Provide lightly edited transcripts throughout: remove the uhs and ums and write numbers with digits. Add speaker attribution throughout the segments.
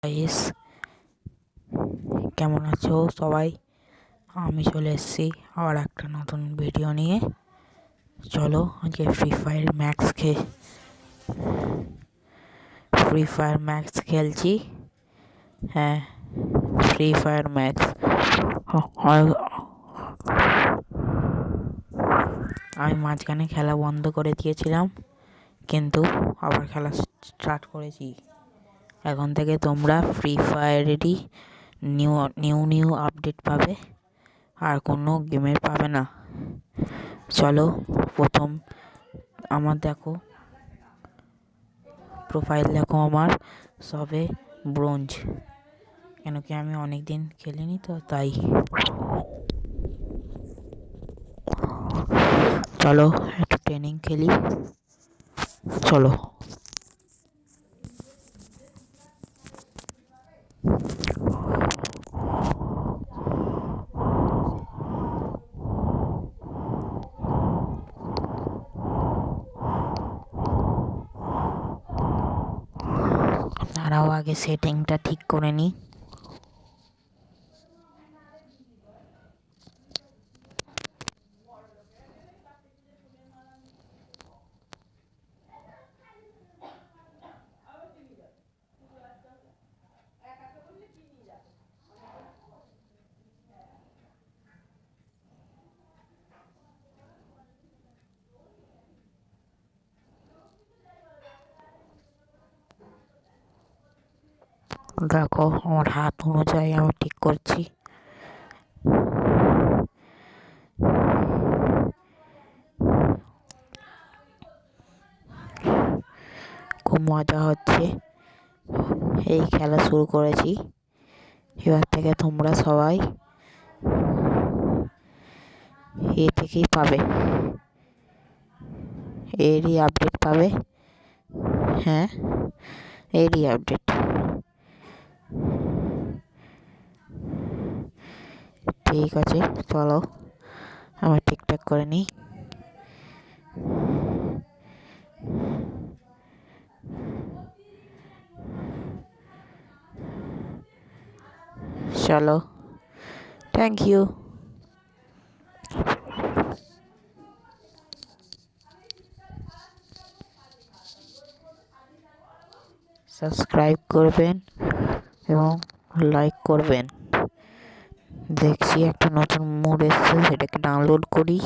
Speaker 1: Guys, কেমন আছো সবাই? আমি চলে এসেছি আবার একটা নতুন ভিডিও নিয়ে। চলো আজকে ফ্রি ফায়ার ম্যাক্স খেলছি। হ্যাঁ, ফ্রি ফায়ার ম্যাক্স। আমি মাঝখানে খেলা বন্ধ করে দিয়েছিলাম, কিন্তু আবার খেলা স্টার্ট করেছি। এখন থেকে তোমরা ফ্রি ফায়ারেরই নিউ আপডেট পাবে, আর কোনো গেমের পাবে না। চলো, প্রথম আমার দেখো প্রোফাইল, দেখো আমার সবে ব্রোঞ্জ, কেন কি আমি অনেক দিন খেলিনি তো তাই। চলো একটু ট্রেনিং খেলি। চলো, তারাও আগে সেটিংটা ঠিক করে নিই। দেখো আমার হাত অনুযায়ী আমি ঠিক করছি। খুব মজা হচ্ছে, এই খেলা শুরু করেছি। এবার থেকে তোমরা সবাই এ থেকেই পাবে, এরই আপডেট পাবে। হ্যাঁ, এরই আপডেট। ঠিক আছে, চলো আমি ঠিকঠাক করে নিই। চলো, থ্যাংক ইউ। সাবস্ক্রাইব করবেন এবং লাইক করবেন। দেখছি একটা নতুন মোড এসছে, সেটাকে ডাউনলোড করি।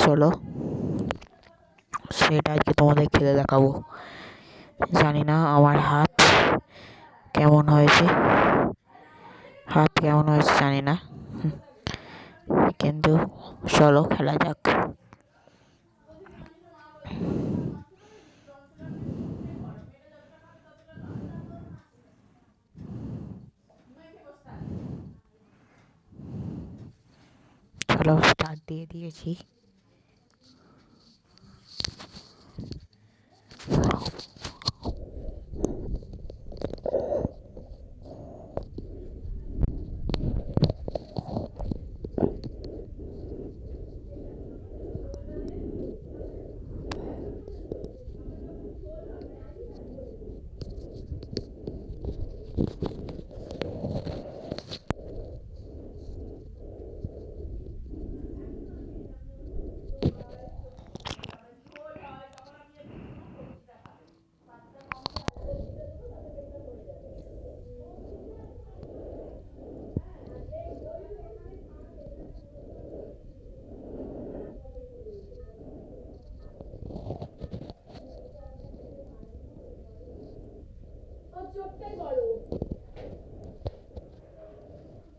Speaker 1: চলো, সেটা আজকে তোমাদের খেলে দেখাবো। জানি না আমার হাত কেমন হয়েছে, জানি না, কিন্তু চলো খেলা যাক। চলো, স্টার্ট দিয়ে দিয়েছি।
Speaker 2: চোখটাই বড়।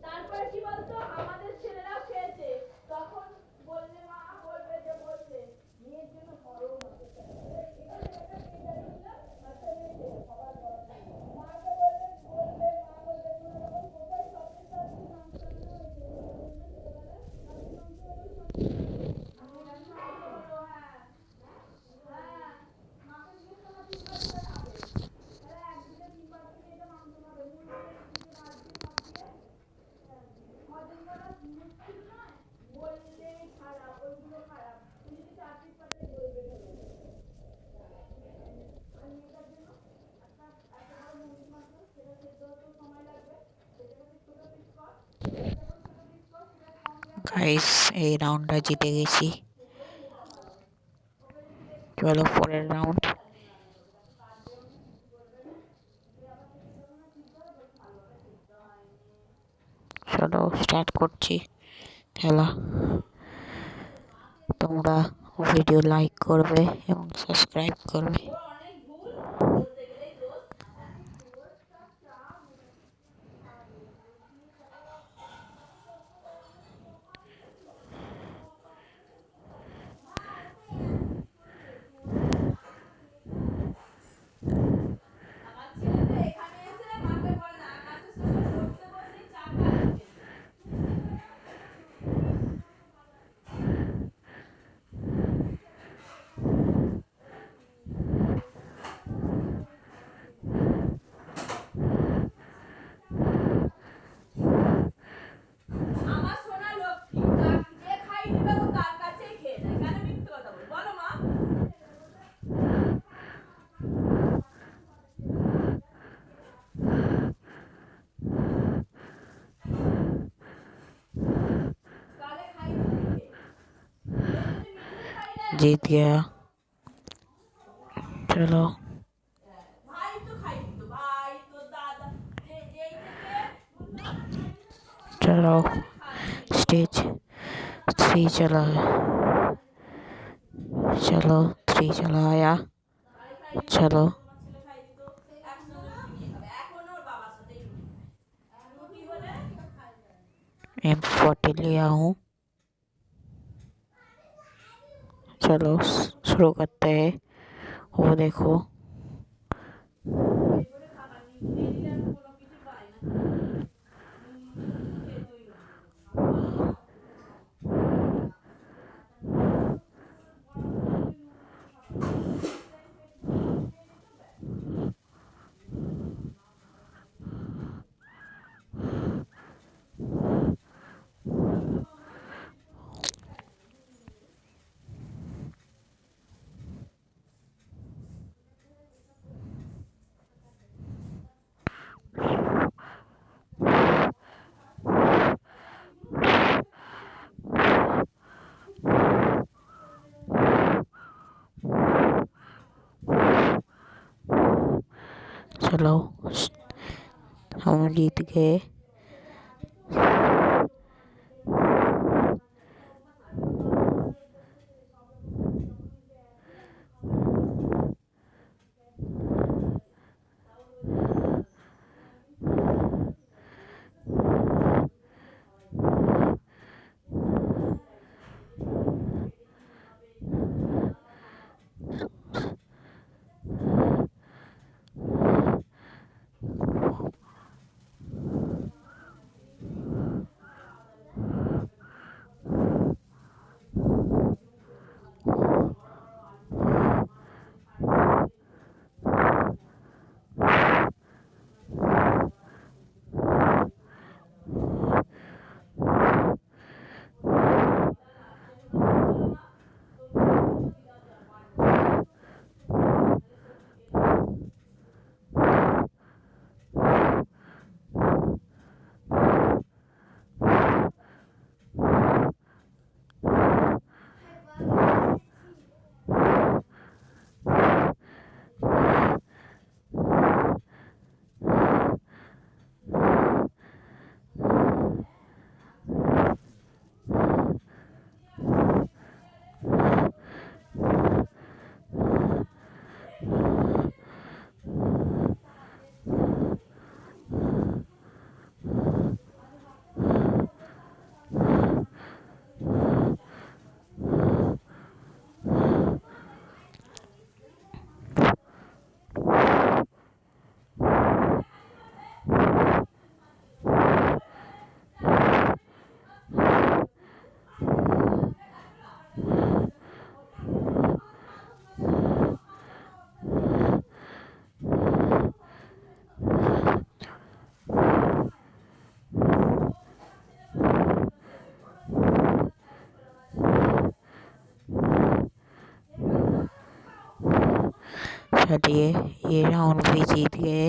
Speaker 2: তারপরে কি বলতো, আমাদের ছেলেরাও খেয়েছে, তখন বললে মা বলবে যে বলছে মেয়ের জন্য বড় মাকে
Speaker 1: গাইস এই রাউন্ডটা জিতে গেছি। চলো পরের রাউন্ড। চলো স্টার্ট করছি খেলা। তোমরা ভিডিও লাইক করবে এবং সাবস্ক্রাইব করবে।
Speaker 2: আমার সোনা লক্ষ্মী যে খাই দিবে ও তার কাছেই খেয়ে নেয়, কেন মিথ্যে কথা বল বলো মা? তাহলে খাই দিবে
Speaker 1: जीत गया। चलो
Speaker 2: ভাই তো খাই দিত, ভাই তো দাদা যে যেই থেকে
Speaker 1: चलो स्टेज 3 चला है। चलो 3 चला आया। चलो M40 लिया हूँ। चलो शुरू करते हैं। वो देखो चलो हम जीत गए। चलिए ये राउंड भी जीत गए।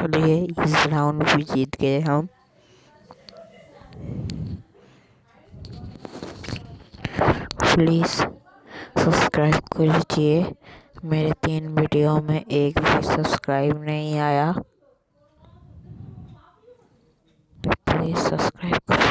Speaker 1: लिए इस राउंड भी जीत गए हम। प्लीज़ सब्सक्राइब कीजिए। मेरे 3 वीडियो में एक भी सब्सक्राइब नहीं आया। प्लीज़ सब्सक्राइब करो।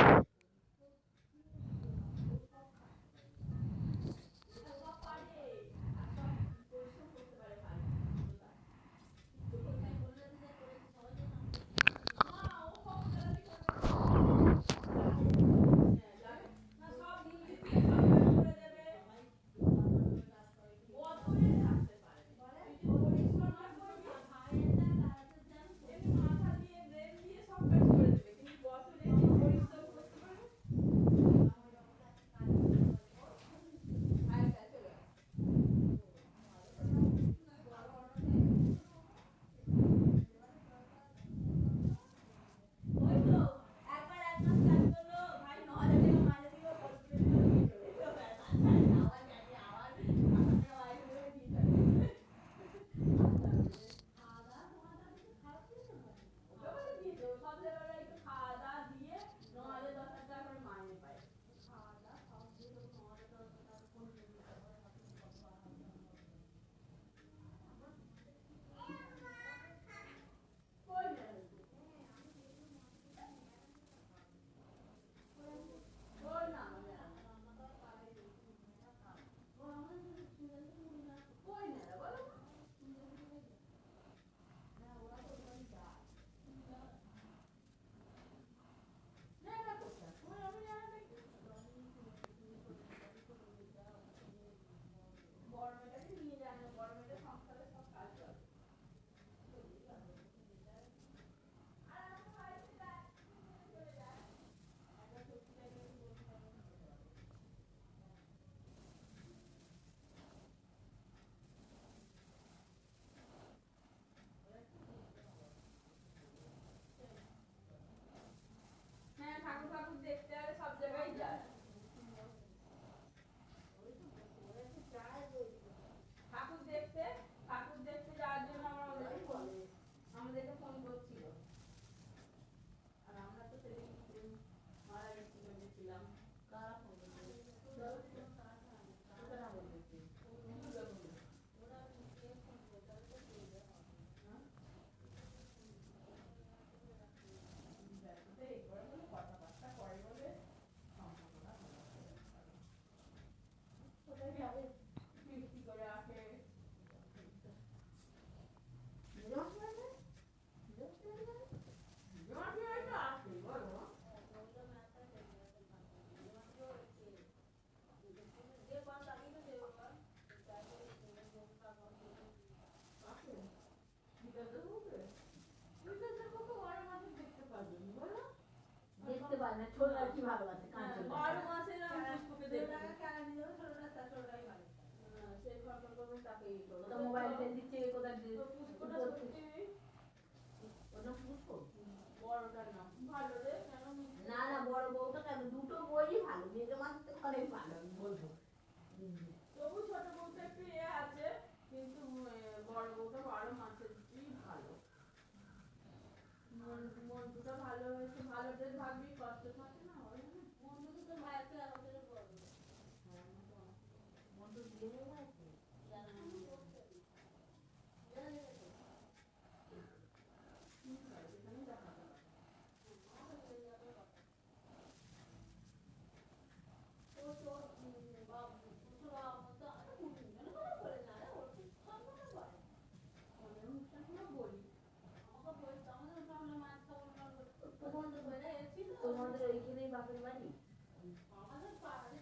Speaker 2: হ্যাঁ, ঠাকুর ঠাকুর দেখতে আর সব জায়গায় যায়। ঠাকুর দেখতে যাওয়ার জন্য আমাদেরকে ফোন করছিল। আর আমরা তো সেদিন মারা গেছিল গেছিলাম। কারা ফোন করছিল? দেখতে পারে না, ছোটরা কি ভালোবাসে কাঁচে 12 মাসের পুষ্পকে দেখে কেন দিল ছোটরা তার ছোটরাই ভালো সেই খরচ করবে তাকে তো মোবাইল ফেল দিচ্ছে কোথায় পুষ্পটা সত্যি ওটা পুষ্প বড়টার নাম ভালো রে কেন না না বড় বউটা কেন দুটো বইই ভালো মেয়েটা মাছ তো অনেক ভালো আমি বলবো তবু ছোট বউটা একটু আছে কিন্তু বড় বউটা 12 মাসের ভালো মনটা ভালো হয়েছে ভালো ড্রেস ভাববি কষ্ট থাকে না হয় না মন্টু তো ভাইকে আমাদের বলবে হ্যাঁ মন্টু বিয়ে হয়ে গেছে তোমাদের ওইখানেই বাপের বাড়ি আমাদের পাহাড়ে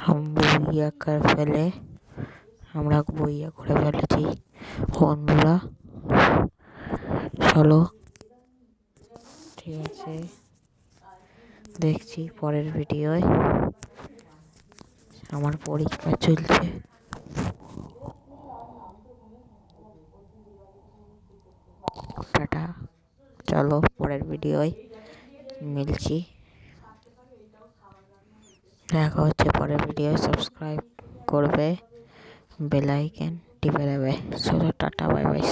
Speaker 1: বইয়া করে ফেলে আমরা বইয়া করে ফেলেছি বন্ধুরা। চলো, ঠিক আছে, দেখছি পরের ভিডিওয়। আমার পরীক্ষা চলছে। টাটা, চলো পরের ভিডিওয় মিলছি। দেখা হচ্ছে পরের ভিডিও। সাবস্ক্রাইব করবে, বেল আইকন টিপে দেবে। চলো টাটা, বাই বাই।